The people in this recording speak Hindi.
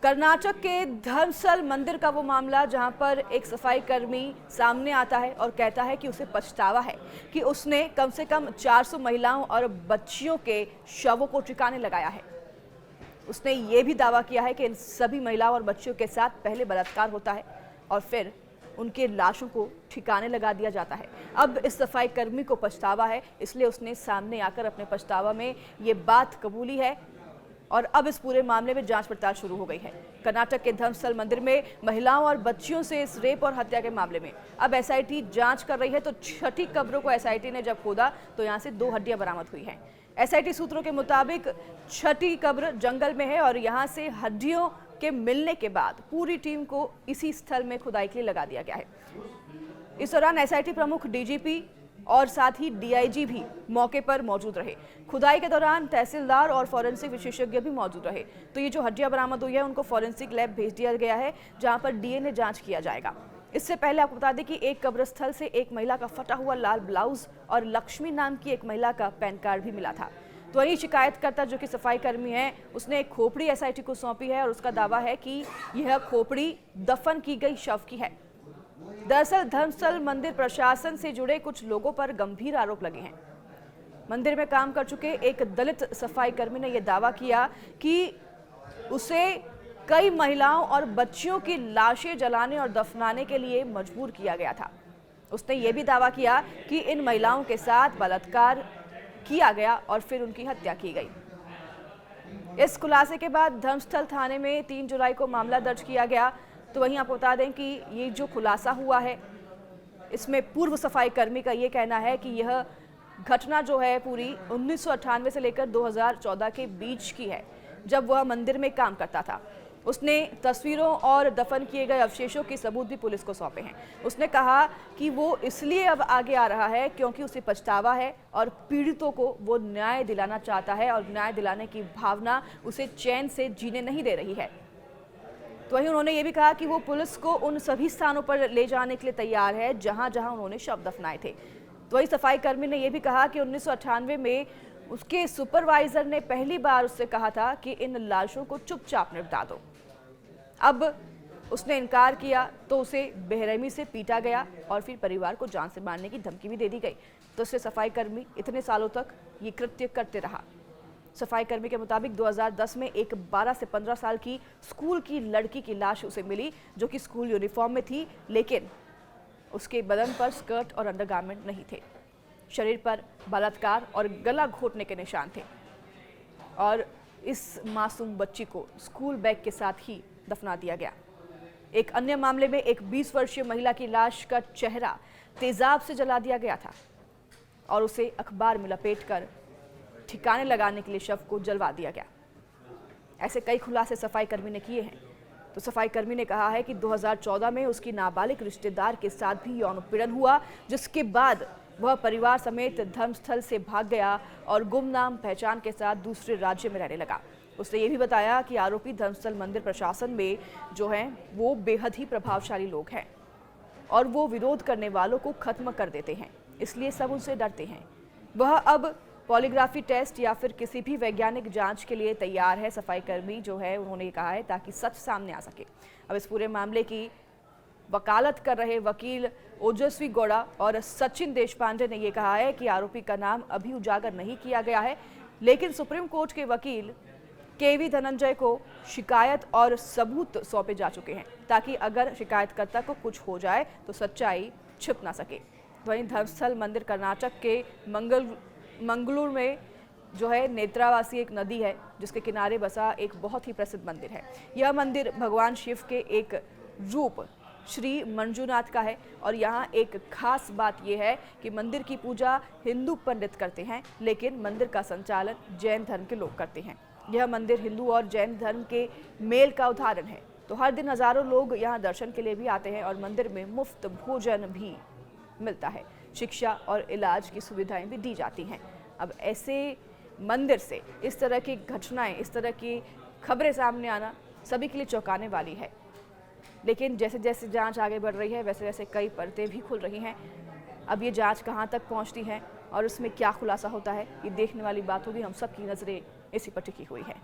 कर्नाटक के धर्मस्थल मंदिर का वो मामला जहां पर एक सफाई कर्मी सामने आता है और कहता है कि उसे पछतावा है कि उसने कम से कम 400 महिलाओं और बच्चियों के शवों को ठिकाने लगाया है। उसने ये भी दावा किया है कि इन सभी महिलाओं और बच्चियों के साथ पहले बलात्कार होता है और फिर उनके लाशों को ठिकाने लगा दिया जाता है। अब इस सफाई कर्मी को पछतावा है, इसलिए उसने सामने आकर अपने पछतावा में ये बात कबूली है और अब इस पूरे मामले में जांच पड़ताल शुरू हो गई है। कर्नाटक के धर्मस्थल मंदिर में महिलाओं और बच्चियों से इस रेप और हत्या के मामले में अब एसआईटी जांच कर रही है। तो छठी कब्रों को एसआईटी ने जब खोदा तो यहां से 2 हड्डियां बरामद हुई हैं। एसआईटी सूत्रों के मुताबिक छठी कब्र जंगल में है और यहां से हड्डियों के मिलने के बाद पूरी टीम को इसी स्थल में खुदाई के लिए लगा दिया गया है। इस दौरान एसआईटी प्रमुख डीजीपी और साथ ही डीआईजी भी मौके पर मौजूद रहे। खुदाई के दौरान तहसीलदार और फॉरेंसिक विशेषज्ञ भी मौजूद रहे। तो ये जो हड्डियां बरामद हुई है उनको फॉरेंसिक लैब भेज दिया गया है, जहां पर डीएनए जांच किया जाएगा। इससे पहले आपको बता दें कि एक कब्रस्थल से एक महिला का फटा हुआ लाल ब्लाउज और लक्ष्मी नाम की एक महिला का पैन कार्ड भी मिला था। तो वही शिकायतकर्ता जो कि सफाई कर्मी है, उसने एक खोपड़ी एसआईटी को सौंपी है और उसका दावा है कि यह खोपड़ी दफन की गई शव की है। दरअसल धर्मस्थल मंदिर प्रशासन से जुड़े कुछ लोगों पर गंभीर आरोप लगे हैं। मंदिर में काम कर चुके एक दलित सफाई कर्मी ने यह दावा किया कि उसे कई महिलाओं और बच्चियों की लाशें जलाने और दफनाने के लिए मजबूर किया गया था। उसने यह भी दावा किया कि इन महिलाओं के साथ बलात्कार किया गया और फिर उनकी हत्या की गई। इस खुलासे के बाद धर्मस्थल थाने में 3 जुलाई को मामला दर्ज किया गया। तो वहीं आपको बता दें कि ये जो खुलासा हुआ है इसमें पूर्व सफाई कर्मी का ये कहना है कि यह घटना जो है पूरी 1998 से लेकर 2014 के बीच की है, जब वह मंदिर में काम करता था। उसने तस्वीरों और दफन किए गए अवशेषों के सबूत भी पुलिस को सौंपे हैं। उसने कहा कि वो इसलिए अब आगे आ रहा है क्योंकि उसे पछतावा है और पीड़ितों को वो न्याय दिलाना चाहता है और न्याय दिलाने की भावना उसे चैन से जीने नहीं दे रही है। तो वहीं उन्होंने ये भी कहा कि वो पुलिस को उन सभी स्थानों पर ले जाने के लिए तैयार है जहां जहां उन्होंने शव दफनाए थे। तो वहीं सफाई कर्मी ने यह भी कहा कि 1998 में उसके सुपरवाइजर ने पहली बार उससे कहा था कि इन लाशों को चुपचाप निपटा दो। अब उसने इनकार किया तो उसे बेरहमी से पीटा गया और फिर परिवार को जान से मारने की धमकी भी दे दी गई। तो उससे सफाई कर्मी इतने सालों तक ये कृत्य करते रहा। सफाई कर्मी के मुताबिक 2010 में एक 12 से 15 साल की स्कूल की लड़की की लाश उसे मिली, जो कि स्कूल यूनिफॉर्म में थी, लेकिन उसके बदन पर स्कर्ट और अंडरगारमेंट नहीं थे। शरीर पर बलात्कार और गला घोटने के निशान थे और इस मासूम बच्ची को स्कूल बैग के साथ ही दफना दिया गया। एक अन्य मामले में एक 20 वर्षीय महिला की लाश का चेहरा तेजाब से जला दिया गया था और उसे अखबार में लपेटकर ठिकाने लगाने के लिए शव को जलवा दिया गया। ऐसे कई खुलासे सफाई कर्मी ने किए हैं। तो सफाई कर्मी ने कहा है कि 2014 में उसकी नाबालिग रिश्तेदार के साथ भी यौन उत्पीड़न हुआ, जिसके बाद वह परिवार समेत धर्मस्थल से भाग गया और गुमनाम पहचान के साथ दूसरे राज्य में रहने लगा। उसने ये भी बताया कि आरोपी धर्मस्थल मंदिर प्रशासन में जो हैं वो बेहद ही प्रभावशाली लोग हैं और वो विरोध करने वालों को खत्म कर देते हैं, इसलिए सब उनसे डरते हैं। वह अब पॉलीग्राफी टेस्ट या फिर किसी भी वैज्ञानिक जांच के लिए तैयार है। सफाई कर्मी जो है उन्होंने कहा है ताकि सच सामने आ सके। अब इस पूरे मामले की वकालत कर रहे वकील ओजस्वी गौड़ा और सचिन देशपांडे ने यह कहा है कि आरोपी का नाम अभी उजागर नहीं किया गया है, लेकिन सुप्रीम कोर्ट के वकील केवी धनंजय को शिकायत और सबूत सौंपे जा चुके हैं ताकि अगर शिकायतकर्ता को कुछ हो जाए तो सच्चाई छिप ना सके। वहीं धर्मस्थल मंदिर कर्नाटक के मंगलूर में जो है नेत्रावासी एक नदी है जिसके किनारे बसा एक बहुत ही प्रसिद्ध मंदिर है। यह मंदिर भगवान शिव के एक रूप श्री मंजूनाथ का है और यहाँ एक खास बात यह है कि मंदिर की पूजा हिंदू पंडित करते हैं, लेकिन मंदिर का संचालन जैन धर्म के लोग करते हैं। यह मंदिर हिंदू और जैन धर्म के मेल का उदाहरण है। तो हर दिन हजारों लोग यहाँ दर्शन के लिए भी आते हैं और मंदिर में मुफ्त भोजन भी मिलता है। शिक्षा और इलाज की सुविधाएं भी दी जाती हैं। अब ऐसे मंदिर से इस तरह की घटनाएं, इस तरह की खबरें सामने आना सभी के लिए चौंकाने वाली है। लेकिन जैसे जैसे जांच आगे बढ़ रही है वैसे वैसे कई परतें भी खुल रही हैं। अब ये जांच कहां तक पहुंचती है और उसमें क्या खुलासा होता है, ये देखने वाली बात होगी। हम सब की नज़रें इसी पर टिकी हुई है।